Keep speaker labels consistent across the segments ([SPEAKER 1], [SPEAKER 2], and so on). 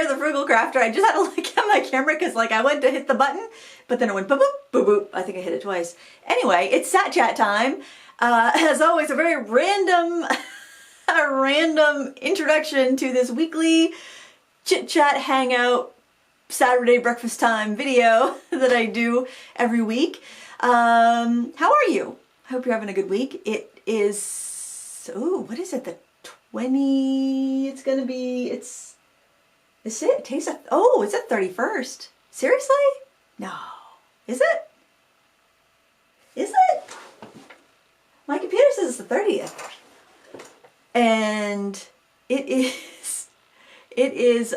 [SPEAKER 1] here, the Frugal Crafter. I just had to look at my camera because like I went to hit the button, but then it went boop boop boop boop. I think I hit it twice. Anyway, it's Sat Chat time. As always, a very random, a random introduction to this weekly chit chat hangout Saturday breakfast time video that I do every week. How are you? I hope you're having a good week. It is, oh, what is it? The 20, it's gonna be, is it? Today's a, oh, it's the 31st. Seriously? No. Is it? Is it? My computer says it's the 30th. And it is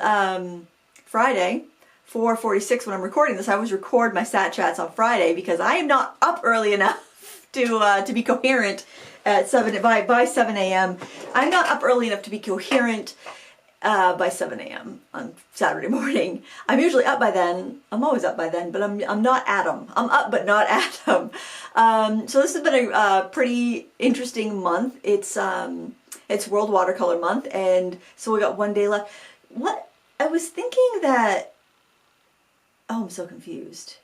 [SPEAKER 1] Friday, 4:46 when I'm recording this. I always record my Sat Chats on Friday because I am not up early enough to be coherent at 7 by 7 a.m. I'm not up early enough to be coherent by 7 a.m. on Saturday morning. I'm usually up by then. I'm always up by then, but I'm not Adam. I'm up but not Adam. So this has been a pretty interesting month. It's World Watercolor Month, and so we got one day left. What I was thinking that. Oh, I'm so confused.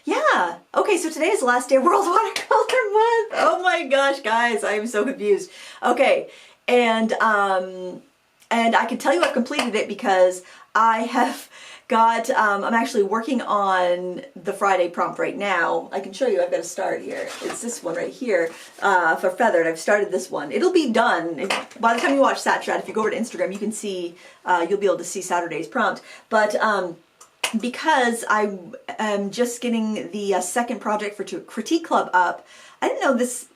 [SPEAKER 1] Yeah. Okay, so today is the last day of World Watercolor Month. Oh my gosh, guys, I am so confused. Okay, and I can tell you I've completed it because I have got, I'm actually working on the Friday prompt right now. I can show you, I've got to start here. It's this one right here for Feathered. I've started this one. It'll be done. By the time you watch Sat Chat, if you go over to Instagram, you can see, you'll be able to see Saturday's prompt. But because I am just getting the second project for Critique Club up, I didn't know this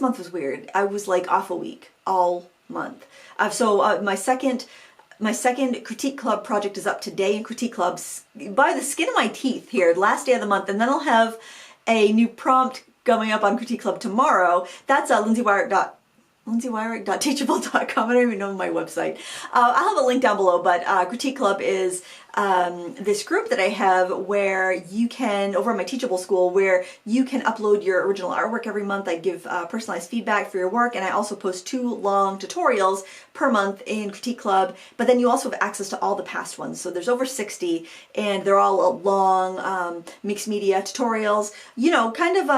[SPEAKER 1] month was weird. I was like off a week all month. So my second Critique Club project is up today in Critique Clubs by the skin of my teeth here, last day of the month, and then I'll have a new prompt going up on Critique Club tomorrow. That's LindsayWeirich.teachable.com. I don't even know my website. I'll have a link down below, but Critique Club is this group that I have where you can, over at my Teachable School, where you can upload your original artwork every month. I give personalized feedback for your work, and I also post 2 long tutorials per month in Critique Club, but then you also have access to all the past ones. So there's over 60, and they're all long mixed media tutorials, you know, kind of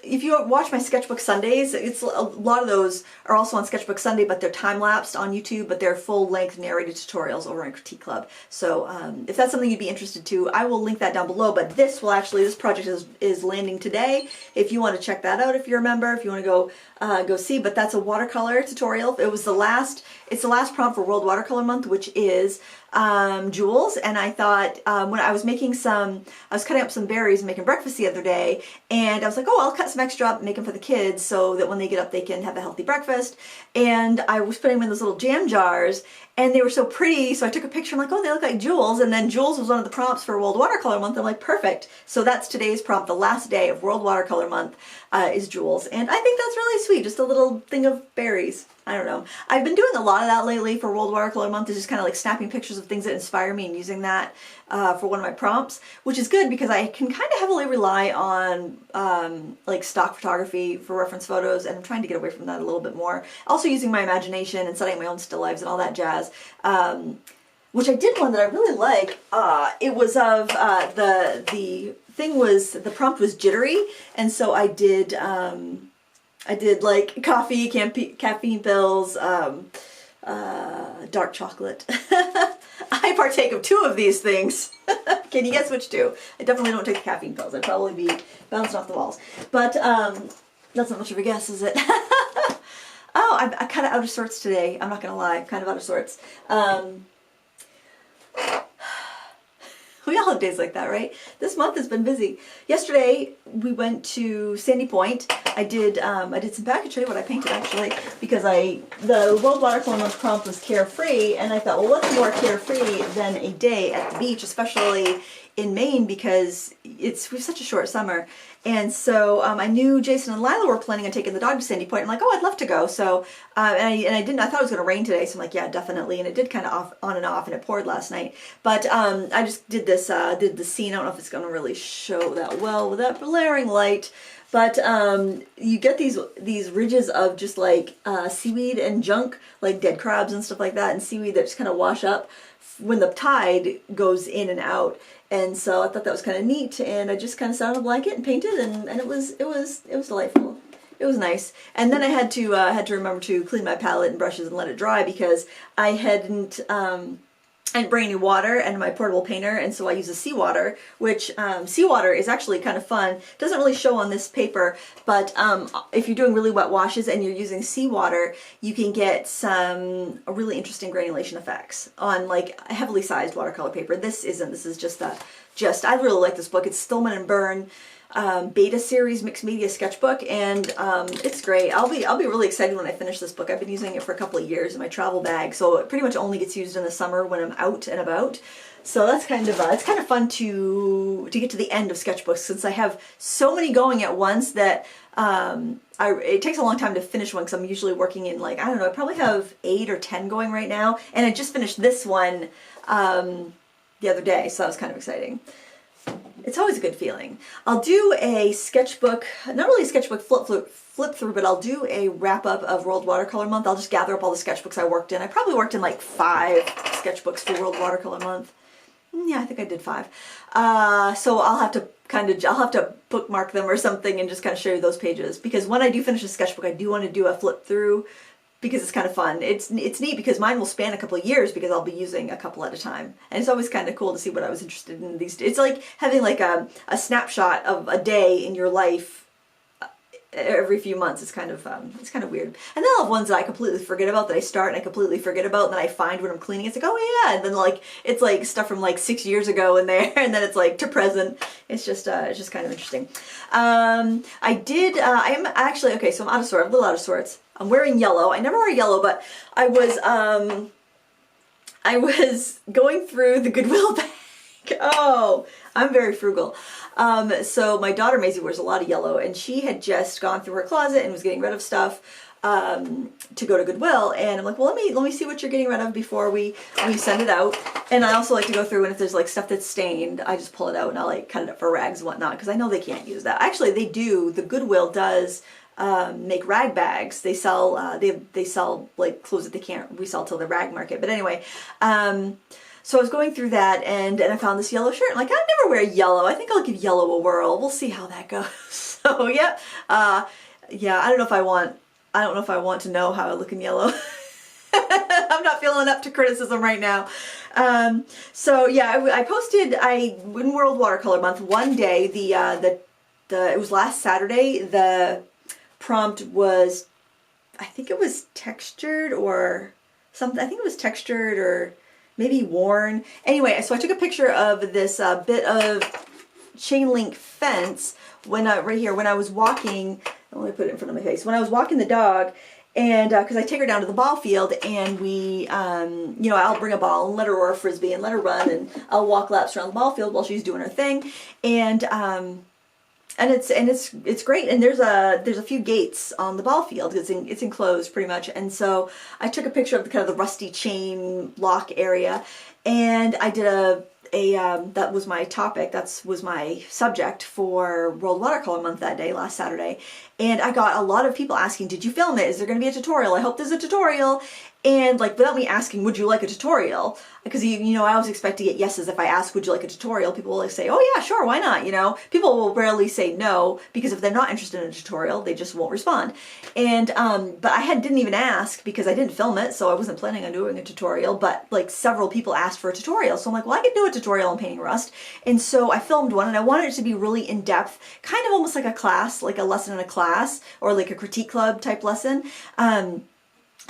[SPEAKER 1] if you watch my Sketchbook Sundays, it's a lot of those are also on Sketchbook Sunday, but they're time-lapsed on YouTube, but they're full-length narrated tutorials over on Critique Club. So if that's something you'd be interested to, I will link that down below, but this project is landing today. If you want to check that out, if you're a member, if you want to go see, but that's a watercolor tutorial. It's the last prompt for World Watercolor Month, which is jewels, and I thought when I was cutting up some berries and making breakfast the other day, and I was like, oh, I'll cut some extra up and make them for the kids so that when they get up they can have a healthy breakfast. And I was putting them in those little jam jars, and they were so pretty, so I took a picture. I'm like, oh, they look like jewels. And then jewels was one of the prompts for World Watercolor Month. I'm like, perfect. So that's today's prompt. The last day of World Watercolor Month is jewels. And I think that's really sweet. Just a little thing of berries. I don't know. I've been doing a lot of that lately for World Watercolor Month, is just kind of like snapping pictures of things that inspire me and using that for one of my prompts, which is good because I can kind of heavily rely on like stock photography for reference photos, and I'm trying to get away from that a little bit more. Also using my imagination and setting my own still lifes and all that jazz. Which I did one that I really like. It was of the prompt was jittery, and so I did like coffee, caffeine pills, dark chocolate. I partake of 2 of these things. Can you guess which 2? I definitely don't take the caffeine pills. I'd probably be bouncing off the walls. But that's not much of a guess, is it? Oh, I'm kind of out of sorts today. I'm not going to lie. I'm kind of out of sorts. We all have days like that, right? This month has been busy. Yesterday we went to Sandy Point. I did some package. Show you what I painted actually, because the World Watercolor Month prompt was carefree, and I thought, well, what's more carefree than a day at the beach, especially in Maine because we have such a short summer. And so I knew Jason and Lila were planning on taking the dog to Sandy Point. I'm like, oh, I'd love to go. So and I didn't. I thought it was going to rain today. So I'm like, yeah, definitely. And it did kind of on and off, and it poured last night. But I just did this did the scene. I don't know if it's going to really show that well with that blaring light. But you get these ridges of just like seaweed and junk, like dead crabs and stuff like that, and seaweed that just kind of wash up when the tide goes in and out. And so I thought that was kind of neat, and I just kind of sat on a blanket and painted, and it was delightful. It was nice. And then I had to remember to clean my palette and brushes and let it dry because I didn't bring any water and my portable painter, and so I use a seawater, which seawater is actually kind of fun. It doesn't really show on this paper, but if you're doing really wet washes and you're using seawater, you can get some really interesting granulation effects on like a heavily sized watercolor paper. This isn't. This is just I really like this book. It's Stillman and Byrne beta series mixed media sketchbook, and it's great. I'll be really excited when I finish this book. I've been using it for a couple of years in my travel bag, so it pretty much only gets used in the summer when I'm out and about. So that's kind of it's kind of fun to get to the end of sketchbooks, since I have so many going at once that it takes a long time to finish one, because I'm usually working in like, I don't know, I probably have 8 or 10 going right now, and I just finished this one the other day, so that was kind of exciting. It's always a good feeling. I'll do a sketchbook, not really a sketchbook flip through, but I'll do a wrap up of World Watercolor Month. I'll just gather up all the sketchbooks I worked in. I probably worked in like 5 sketchbooks for World Watercolor Month. Yeah, I think I did 5. So I'll have to bookmark them or something and just kind of show you those pages, because when I do finish a sketchbook, I do want to do a flip through, because it's kind of fun. It's neat because mine will span a couple of years because I'll be using a couple at a time. And it's always kind of cool to see what I was interested in these days. It's like having like a snapshot of a day in your life every few months. It's kind of weird. And then I'll have ones that I completely forget about, that I start and I completely forget about, and then I find when I'm cleaning, it's like, oh yeah, and then like it's like stuff from like 6 years ago in there, and then it's like to present. It's just kind of interesting. I'm actually, okay, so I'm out of sorts. I'm a little out of sorts. I'm wearing yellow. I never wear yellow, but I was going through the Goodwill bag. Oh, I'm very frugal. So my daughter Maisie wears a lot of yellow, and she had just gone through her closet and was getting rid of stuff to go to Goodwill. And I'm like, well, let me see what you're getting rid of before we send it out. And I also like to go through, and if there's like stuff that's stained, I just pull it out and I'll like cut it up for rags and whatnot, because I know they can't use that. Actually, they do. The Goodwill does make rag bags. They sell they sell like clothes that they can't resell till the rag market. But anyway, so I was going through that, and I found this yellow shirt. I'm like, I never wear yellow. I think I'll give yellow a whirl. We'll see how that goes. So yeah, yeah. I don't know if I want to know how I look in yellow. I'm not feeling up to criticism right now. So yeah, I posted in World Watercolor Month one day. It was last Saturday. The prompt was, I think it was textured or something. I think it was textured or maybe worn. Anyway, so I took a picture of this bit of chain link fence right here when I was walking. Let me put it in front of my face. When I was walking the dog, and because I take her down to the ball field, and we, I'll bring a ball and let her or a frisbee and let her run, and I'll walk laps around the ball field while she's doing her thing, and it's great. And there's a few gates on the ball field. It's enclosed pretty much. And so I took a picture of the kind of the rusty chain lock area, and I did that was my topic. That was my subject for World Watercolor Month that day, last Saturday. And I got a lot of people asking, did you film it? Is there going to be a tutorial? I hope there's a tutorial. And like, without me asking, would you like a tutorial? Because I always expect to get yeses if I ask, would you like a tutorial? People will say, oh yeah, sure, why not? People will rarely say no, because if they're not interested in a tutorial, they just won't respond. And but I didn't even ask because I didn't film it, so I wasn't planning on doing a tutorial. But like several people asked for a tutorial, so I'm like, well, I could do a tutorial on painting rust. And so I filmed one, and I wanted it to be really in depth, kind of almost like a class, like a lesson in a class, or like a critique club type lesson.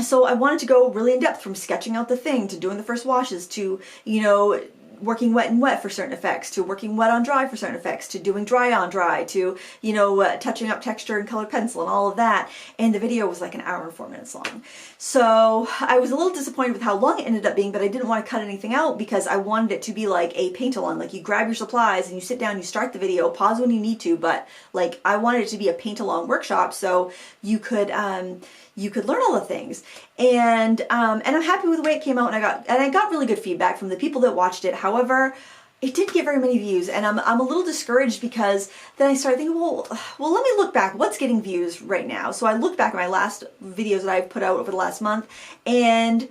[SPEAKER 1] So I wanted to go really in depth, from sketching out the thing to doing the first washes to, working wet and wet for certain effects, to working wet on dry for certain effects, to doing dry on dry, to, you know, touching up texture and colored pencil and all of that. And the video was like an hour and 4 minutes long. So I was a little disappointed with how long it ended up being, but I didn't want to cut anything out because I wanted it to be like a paint-along. Like you grab your supplies and you sit down, you start the video, pause when you need to, but like I wanted it to be a paint-along workshop so you could learn all the things. And I'm happy with the way it came out, and I got really good feedback from the people that watched it. However, it didn't get very many views, and I'm a little discouraged because then I started thinking, well, let me look back. What's getting views right now? So I looked back at my last videos that I've put out over the last month, and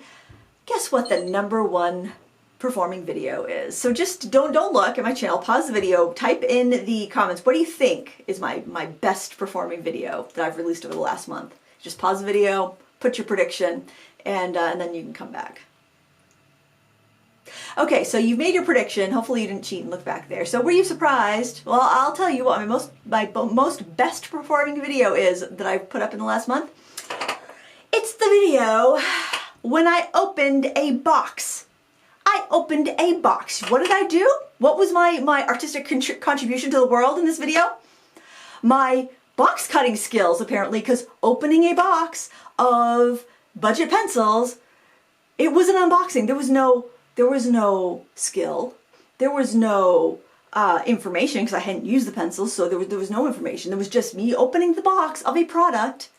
[SPEAKER 1] guess what the #1 performing video is? So just don't look at my channel, pause the video, type in the comments, what do you think is my best performing video that I've released over the last month? Just pause the video, put your prediction, and then you can come back. Okay, so you've made your prediction. Hopefully you didn't cheat and look back there. So were you surprised? Well, I'll tell you what my most best performing video is that I've put up in the last month. It's the video when I opened a box. I opened a box. What did I do? What was my artistic contribution to the world in this video? My box cutting skills, apparently, because opening a box of budget pencils, it was an unboxing. There was no skill. There was no information because I hadn't used the pencils, so there was no information. There was just me opening the box of a product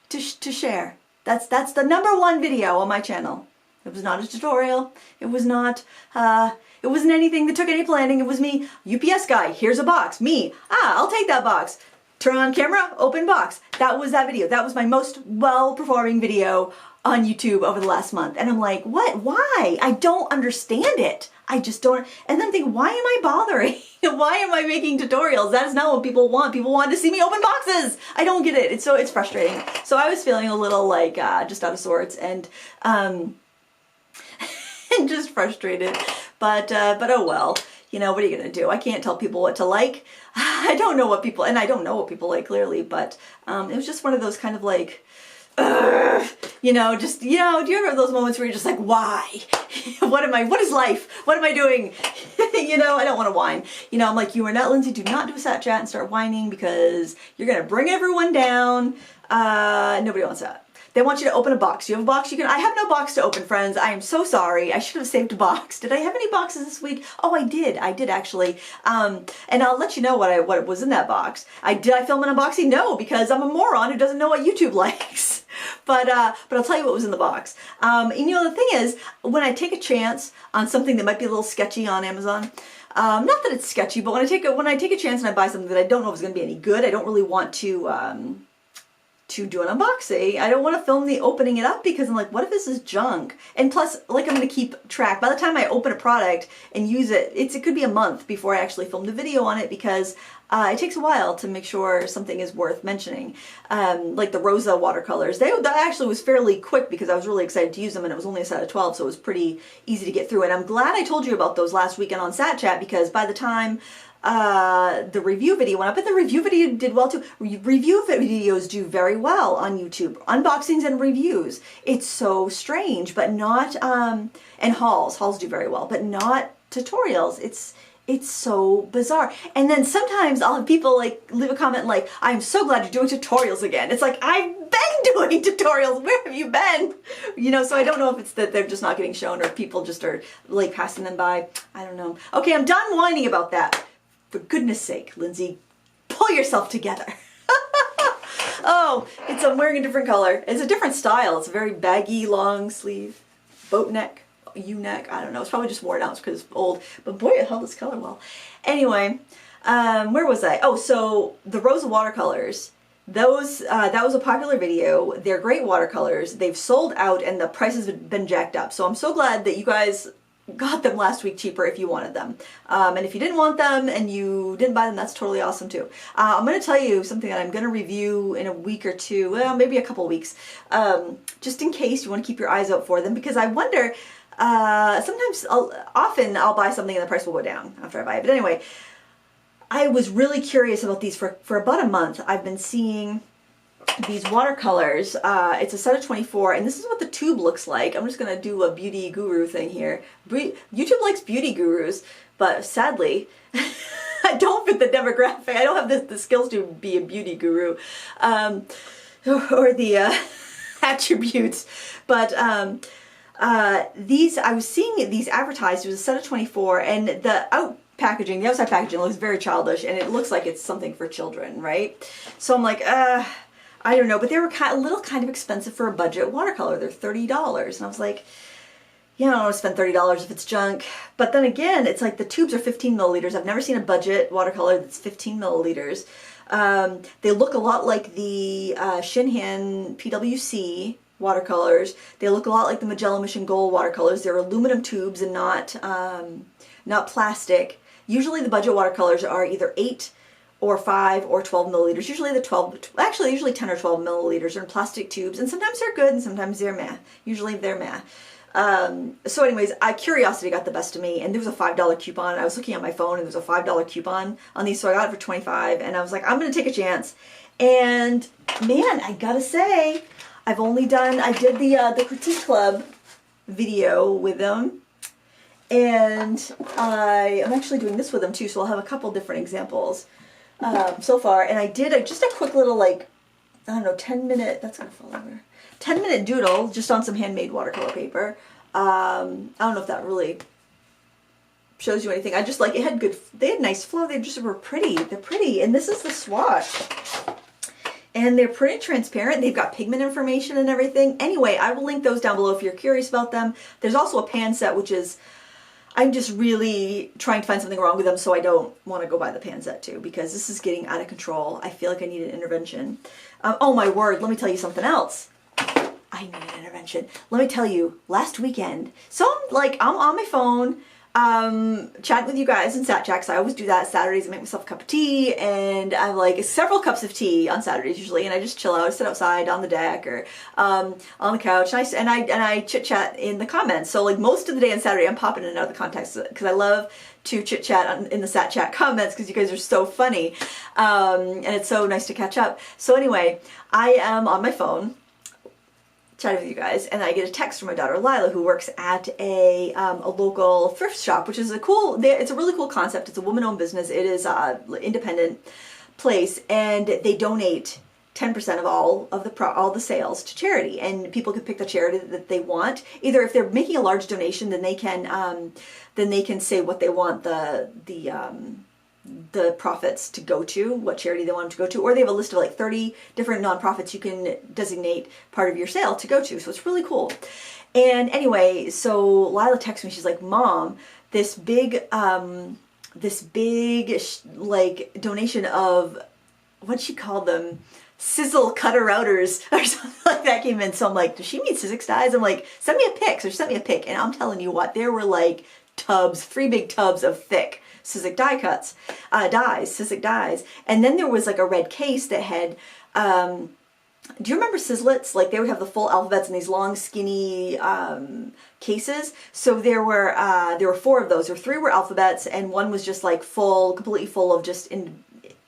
[SPEAKER 1] to share. That's the #1 video on my channel. It was not a tutorial. It was not. It wasn't anything that took any planning. It was me, UPS guy. Here's a box. Me. I'll take that box. Turn on camera, open box. That was that video. That was my most well-performing video on YouTube over the last month. And I'm like, what? Why? I don't understand it. I just don't. And then I'm thinking, why am I bothering? Why am I making tutorials? That is not what people want. People want to see me open boxes. I don't get it. It's frustrating. So I was feeling a little like just out of sorts and and just frustrated. But oh well. You know, what are you going to do? I can't tell people what to like. I don't know what people like clearly, but it was just one of those kind of like, you know, just, you know, do you ever have those moments where you're just like, why? What is life? What am I doing? You know, I don't want to whine. You know, I'm like, you are not Lindsay, do not do a sat chat and start whining because you're going to bring everyone down. Nobody wants that. They want you to open a box. You have a box? I have no box to open, friends. I am so sorry. I should have saved a box. Did I have any boxes this week? Oh, I did. I did actually. And I'll let you know what was in that box. Did I film an unboxing? No, because I'm a moron who doesn't know what YouTube likes. But I'll tell you what was in the box. And you know, the thing is, when I take a chance on something that might be a little sketchy on Amazon, not that it's sketchy, but when I take a chance and I buy something that I don't know if it's going to be any good, I don't really want to do an unboxing. I don't want to film the opening it up because I'm like, what if this is junk? And plus, like, I'm going to keep track. By the time I open a product and use it, it could be a month before I actually film the video on it because it takes a while to make sure something is worth mentioning. Like the Rosa watercolors, that actually was fairly quick because I was really excited to use them and it was only a set of 12, so it was pretty easy to get through. And I'm glad I told you about those last weekend on Sat Chat because by the time the review video went up, and the review video did well too. Review videos do very well on YouTube. Unboxings and reviews. It's so strange, but not, and hauls do very well, but not tutorials. It's so bizarre. And then sometimes I'll have people like leave a comment like, I'm so glad you're doing tutorials again. It's like, I've been doing tutorials. Where have you been? You know, so I don't know if it's that they're just not getting shown or if people just are like passing them by. I don't know. Okay, I'm done whining about that. For goodness sake, Lindsay, pull yourself together. Oh, I'm wearing a different color. It's a different style. It's a very baggy, long sleeve, boat neck, U-neck. I don't know. It's probably just worn out because it's old. But boy, it held its color well. Anyway, where was I? Oh, so the Rosa watercolors. Those that was a popular video. They're great watercolors. They've sold out and the prices have been jacked up. So I'm so glad that you guys got them last week cheaper if you wanted them. And if you didn't want them and you didn't buy them, that's totally awesome too. I'm going to tell you something that I'm going to review in a week or two, well, maybe a couple weeks, just in case you want to keep your eyes out for them, because I wonder, often I'll buy something and the price will go down after I buy it. But anyway, I was really curious about these for about a month. I've been seeing these watercolors. It's a set of 24, and this is what the tube looks like. I'm just gonna do a beauty guru thing here. YouTube likes beauty gurus, but sadly, I don't fit the demographic. I don't have the skills to be a beauty guru, or the attributes. But these, I was seeing these advertised. It was a set of 24, and the outside packaging looks very childish, and it looks like it's something for children, right? So I'm like, I don't know, but they were a little kind of expensive for a budget watercolor. They're $30, and I was like, yeah, I don't want to spend $30 if it's junk. But then again, it's like the tubes are 15 milliliters. I've never seen a budget watercolor that's 15 milliliters. They look a lot like the Shinhan PWC watercolors. They look a lot like the Magellan Mission Gold watercolors. They're aluminum tubes and not plastic. Usually the budget watercolors are either 8 or 5 or 12 milliliters. Usually usually 10 or 12 milliliters are in plastic tubes, and sometimes they're good and sometimes they're meh. Usually they're meh. So anyways, curiosity got the best of me, and there was a $5 coupon. I was looking at my phone and there was a $5 coupon on these, so I got it for 25, and I was like, I'm gonna take a chance. And man, I gotta say, I did the Critique Club video with them, and I am actually doing this with them too, so I'll have a couple different examples so far. And I did just a quick little, like, I don't know, 10-minute, that's gonna fall over, 10-minute doodle just on some handmade watercolor paper. I don't know if that really shows you anything. I just like, they had nice flow, they just were pretty, they're pretty. And this is the Swash. And they're pretty transparent. They've got pigment information and everything. Anyway, I will link those down below if you're curious about them. There's also a pan set, which is, I'm just really trying to find something wrong with them, so I don't want to go buy the pan set too, because this is getting out of control. I feel like I need an intervention. Oh my word, let me tell you something else. I need an intervention. Let me tell you, last weekend, so I'm on my phone, chatting with you guys in Sat Chat, 'cause I always do that Saturdays. I make myself a cup of tea, and I have like several cups of tea on Saturdays usually, and I just chill out. I sit outside on the deck or on the couch, and I chit chat in the comments. So like most of the day on Saturday, I'm popping in and out of the context because I love to chit chat in the Sat Chat comments because you guys are so funny, and it's so nice to catch up. So anyway, I am on my phone chatting with you guys, and I get a text from my daughter Lila, who works at a local thrift shop, which is it's a really cool concept. It's a woman-owned business. It is an independent place, and they donate 10% of all the sales to charity, and people can pick the charity that they want. Either if they're making a large donation, then they can say what they want the profits to go to, what charity they want them to go to, or they have a list of like 30 different nonprofits you can designate part of your sale to go to. So it's really cool. And anyway, so Lila texts me, she's like, Mom, this big like donation of, what she called them, sizzle cutter routers or something like that came in. So I'm like, does she mean Sizzix dies? I'm like, send me a pic. So she sent me a pic, and I'm telling you what, there were like tubs, 3 big tubs of thick Sizzix Sizzix dies. And then there was like a red case that had, do you remember Sizzlets? Like they would have the full alphabets in these long skinny cases. So there were 4 of those. There were 3 were alphabets, and 1 was just like completely full of just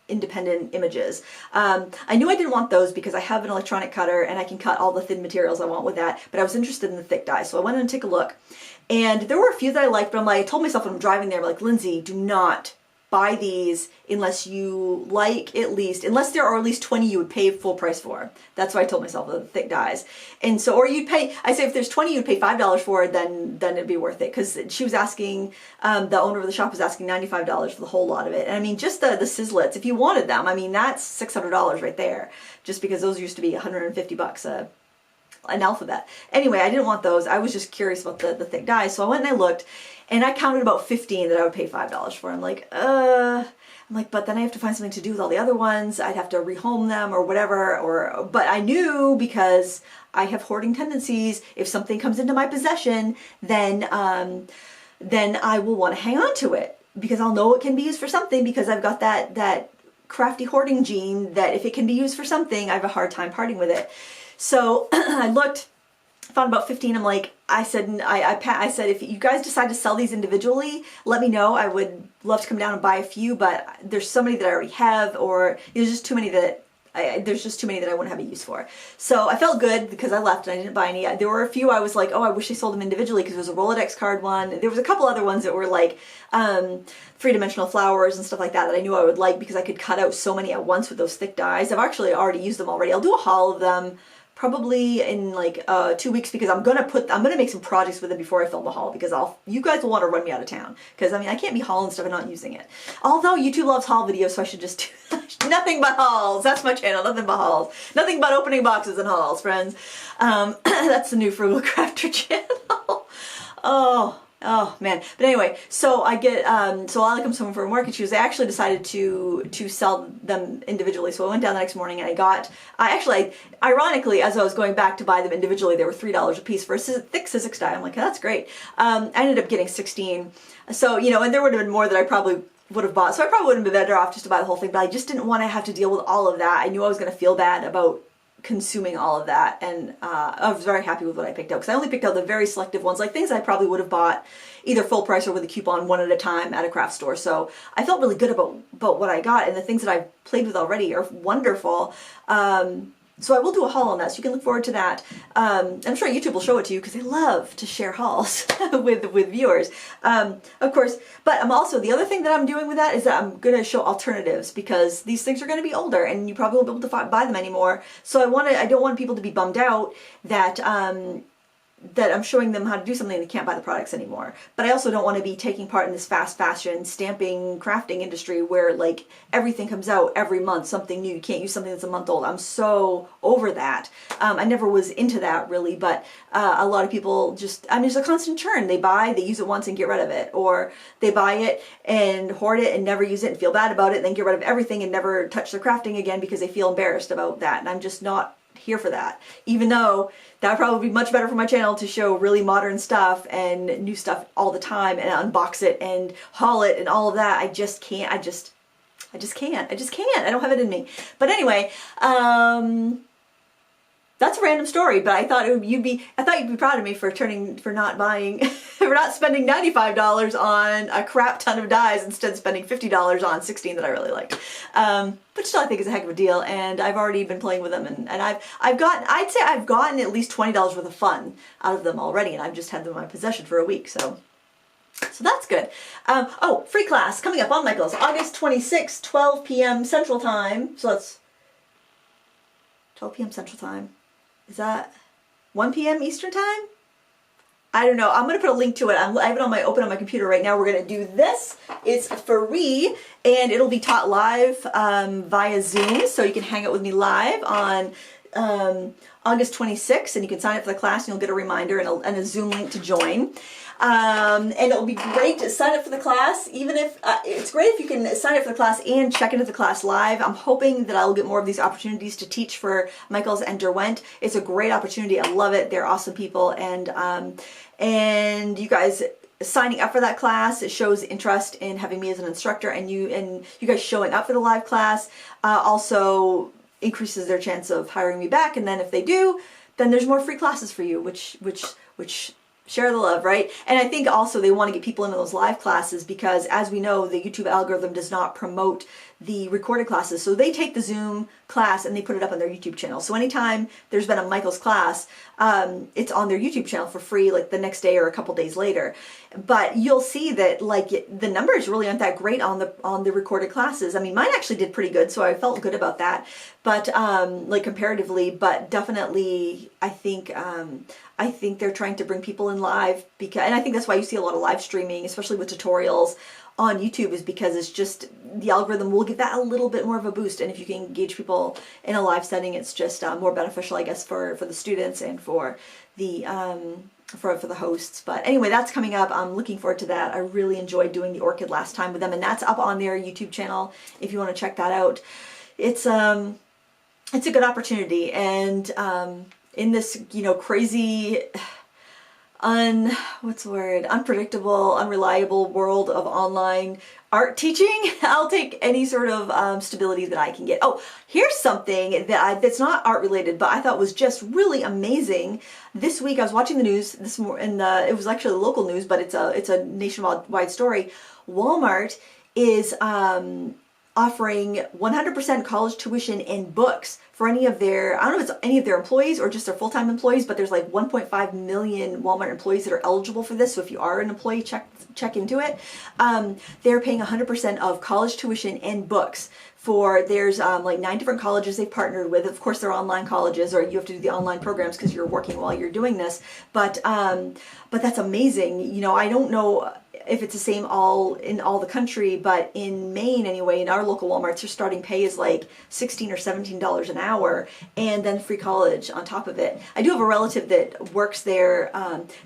[SPEAKER 1] independent images. I knew I didn't want those because I have an electronic cutter and I can cut all the thin materials I want with that, but I was interested in the thick die. So I went in and took a look. And there were a few that I liked, but I told myself when I'm driving there, I'm like, Lindsay, do not buy these unless you like unless there are at least 20 you would pay full price for. That's what I told myself, the thick dies. And so, or you'd pay, I say if there's 20 you'd pay $5 for it, then it'd be worth it. Because she was asking, the owner of the shop was asking $95 for the whole lot of it. And I mean, just the Sizzlets, if you wanted them, I mean, that's $600 right there. Just because those used to be $150 an alphabet. Anyway, I didn't want those. I was just curious about the thick dies. So I went and I looked, and I counted about 15 that I would pay $5 for. I'm like, but then I have to find something to do with all the other ones. I'd have to rehome them or whatever. But I knew, because I have hoarding tendencies, if something comes into my possession, then I will want to hang on to it, because I'll know it can be used for something, because I've got that crafty hoarding gene that if it can be used for something, I have a hard time parting with it. So I looked, found about 15. I'm like, I said, if you guys decide to sell these individually, let me know. I would love to come down and buy a few, but there's so many that I already have, or there's just too many that there's just too many that I wouldn't have a use for. So I felt good because I left and I didn't buy any. There were a few I was like, oh, I wish they sold them individually, because there was a Rolodex card one. There was a couple other ones that were like three-dimensional flowers and stuff like that I knew I would like, because I could cut out so many at once with those thick dies. I've actually already used them already. I'll do a haul of them probably in like 2 weeks, because I'm gonna make some projects with them before I film the haul, because you guys will want to run me out of town, because I mean I can't be hauling stuff and not using it. Although YouTube loves haul videos, so I should just do nothing but hauls. That's my channel, nothing but hauls. Nothing but opening boxes and hauls, friends. That's the new Frugal Crafter channel. Oh man. But anyway, so I get so Allie comes home from work, and I actually decided to sell them individually. So I went down the next morning and ironically, as I was going back to buy them individually, they were $3 a piece for a thick Sizzix die. I'm like, oh, that's great. I ended up getting 16. So, and there would have been more that I probably would have bought. So I probably would have been better off just to buy the whole thing, but I just didn't want to have to deal with all of that. I knew I was going to feel bad about consuming all of that, and I was very happy with what I picked out, because I only picked out the very selective ones, like things I probably would have bought either full price or with a coupon, one at a time at a craft store. So I felt really good about what I got, and the things that I've played with already are wonderful. So I will do a haul on that, so you can look forward to that. I'm sure YouTube will show it to you, because they love to share hauls with viewers. Of course, but I'm also, the other thing that I'm doing with that is that I'm going to show alternatives, because these things are going to be older and you probably won't be able to buy them anymore. So I don't want people to be bummed out that that I'm showing them how to do something and they can't buy the products anymore. But I also don't want to be taking part in this fast fashion stamping crafting industry where like everything comes out every month, something new. You can't use something that's a month old. I'm so over that. I never was into that really, but a lot of people just, I mean, there's a constant churn. They buy, they use it once and get rid of it, or they buy it and hoard it and never use it and feel bad about it and then get rid of everything and never touch their crafting again because they feel embarrassed about that. And I'm just not here for that, even though that would probably be much better for my channel to show really modern stuff and new stuff all the time and unbox it and haul it and all of that. I just can't. I just can't. I don't have it in me. But anyway, that's a random story, but I thought you'd be proud of me for not buying, for not spending $95 on a crap ton of dies instead of spending $50 on 16 that I really liked. But still I think it's a heck of a deal, and I've already been playing with them, and I'd say I've gotten at least $20 worth of fun out of them already, and I've just had them in my possession for a week, so that's good. Oh, free class coming up on Michael's August 26th, 12 p.m. Central Time. So that's 12 p.m. Central Time. Is that 1 p.m. Eastern Time? I don't know. I'm going to put a link to it. I have it open on my computer right now. We're going to do this. It's free, and it'll be taught live via Zoom, so you can hang out with me live on August 26th, and you can sign up for the class, and you'll get a reminder and a Zoom link to join. And it'll be great to sign up for the class, even if it's great if you can sign up for the class and check into the class live. I'm hoping that I'll get more of these opportunities to teach for Michaels and Derwent. It's a great opportunity. I love it. They're awesome people, and you guys signing up for that class, it shows interest in having me as an instructor, and you guys showing up for the live class also increases their chance of hiring me back. And then if they do, then there's more free classes for you, which share the love, right? And I think also they want to get people into those live classes because, as we know, the YouTube algorithm does not promote the recorded classes. So they take the Zoom class and they put it up on their YouTube channel. So anytime there's been a Michael's class, it's on their YouTube channel for free, like the next day or a couple days later. But you'll see that like the numbers really aren't that great on the recorded classes. I mean, mine actually did pretty good, so I felt good about that. But like comparatively, but definitely, I think they're trying to bring people in live and I think that's why you see a lot of live streaming, especially with tutorials on YouTube, is because it's just the algorithm will give that a little bit more of a boost, and if you can engage people in a live setting, it's just more beneficial, I guess, for the students and for the for the hosts. But anyway, that's coming up. I'm looking forward to that. I really enjoyed doing the orchid last time with them, and that's up on their YouTube channel if you want to check that out. It's a good opportunity, and in this crazy unpredictable, unreliable world of online art teaching, I'll take any sort of stability that I can get. Oh, here's something that's not art related, but I thought was just really amazing. This week I was watching the news it was actually local news, but it's a nationwide story. Walmart is offering 100% college tuition and books for any of their, I don't know if it's any of their employees or just their full-time employees, but there's like 1.5 million Walmart employees that are eligible for this. So if you are an employee, check into it. They're paying 100% of college tuition and books for, there's like 9 different colleges they've partnered with. Of course, they're online colleges, or you have to do the online programs because you're working while you're doing this. But that's amazing. You know, I don't know if it's the same in all the country, but in Maine anyway, in our local Walmarts, your starting pay is like $16 or $17 an hour, and then free college on top of it. I do have a relative that works there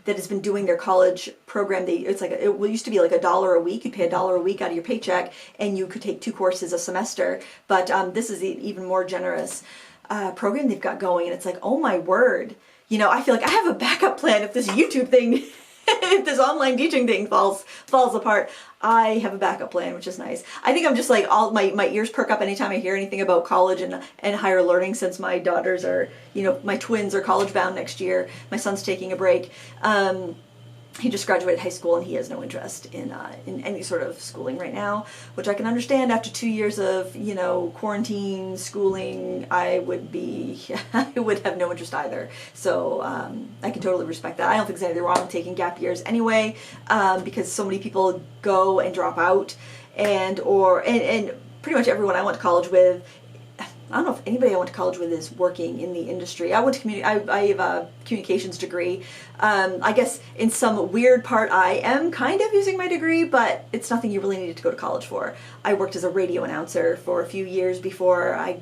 [SPEAKER 1] that has been doing their college program. It used to be like $1 a week. You'd pay $1 a week out of your paycheck, and you could take 2 courses a semester. But this is an even more generous program they've got going, and it's like, oh my word. You know, I feel like I have a backup plan if this YouTube thing if this online teaching thing falls apart. I have a backup plan, which is nice. I think I'm just like, all my ears perk up anytime I hear anything about college and higher learning, since my daughters are, you know, my twins are college bound next year. My son's taking a break. He just graduated high school and he has no interest in any sort of schooling right now, which I can understand. After 2 years of, you know, quarantine schooling, I would have no interest either. So I can totally respect that. I don't think there's anything wrong with taking gap years anyway, because so many people go and drop out, and pretty much everyone I went to college with, I don't know if anybody I went to college with is working in the industry. I went to I have a communications degree. I guess in some weird part I am kind of using my degree, but it's nothing you really needed to go to college for. I worked as a radio announcer for a few years before I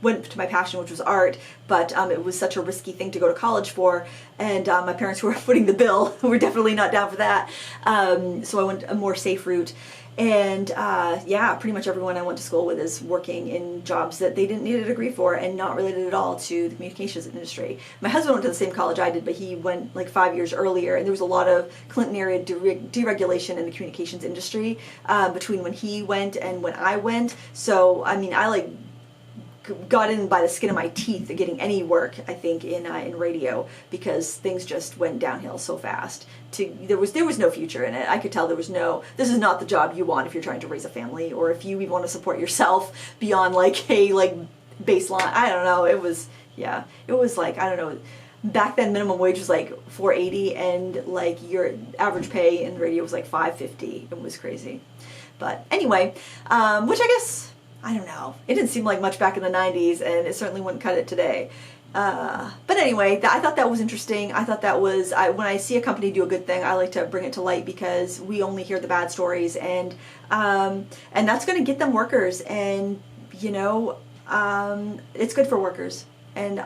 [SPEAKER 1] went to my passion, which was art, but it was such a risky thing to go to college for, and my parents who were footing the bill were definitely not down for that. So I went a more safe route. And yeah, pretty much everyone I went to school with is working in jobs that they didn't need a degree for and not related at all to the communications industry. My husband went to the same college I did, but he went like 5 years earlier, and there was a lot of Clinton era deregulation in the communications industry between when he went and when I went. So, I mean, I like got in by the skin of my teeth getting any work, I think, in radio, because things just went downhill so fast. There was no future in it. I could tell this is not the job you want if you're trying to raise a family, or if you even want to support yourself beyond like a baseline. I don't know. It was like, I don't know. Back then, minimum wage was like $4.80, and like your average pay in radio was like $5.50. It was crazy. But anyway, which I guess, I don't know. It didn't seem like much back in the 90s, and it certainly wouldn't cut it today. But anyway, I thought that was interesting. I thought that was, when I see a company do a good thing, I like to bring it to light, because we only hear the bad stories, and that's going to get them workers, and you know, it's good for workers, and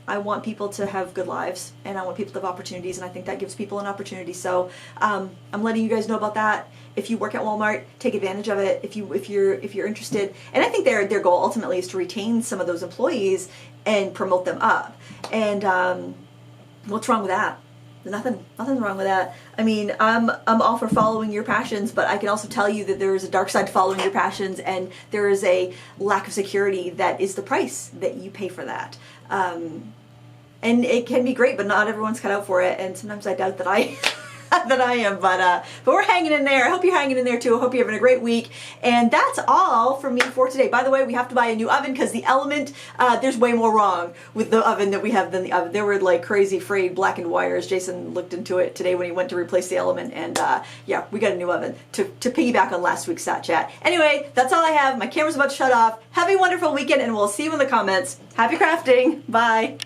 [SPEAKER 1] I want people to have good lives, and I want people to have opportunities, and I think that gives people an opportunity. So I'm letting you guys know about that. If you work at Walmart, take advantage of it. If you're interested, and I think their goal ultimately is to retain some of those employees and promote them up. And what's wrong with that? Nothing's wrong with that. I mean, I'm all for following your passions, but I can also tell you that there is a dark side to following your passions, and there is a lack of security that is the price that you pay for that. And it can be great, but not everyone's cut out for it, and sometimes I doubt that I that I am, but we're hanging in there. I hope you're hanging in there too. I hope you're having a great week. And that's all from me for today. By the way, we have to buy a new oven, because the Element, there's way more wrong with the oven that we have than the oven. There were like crazy frayed blackened wires. Jason looked into it today when he went to replace the Element, and yeah, we got a new oven to piggyback on last week's Sat Chat. Anyway, that's all I have. My camera's about to shut off. Have a wonderful weekend, and we'll see you in the comments. Happy crafting. Bye.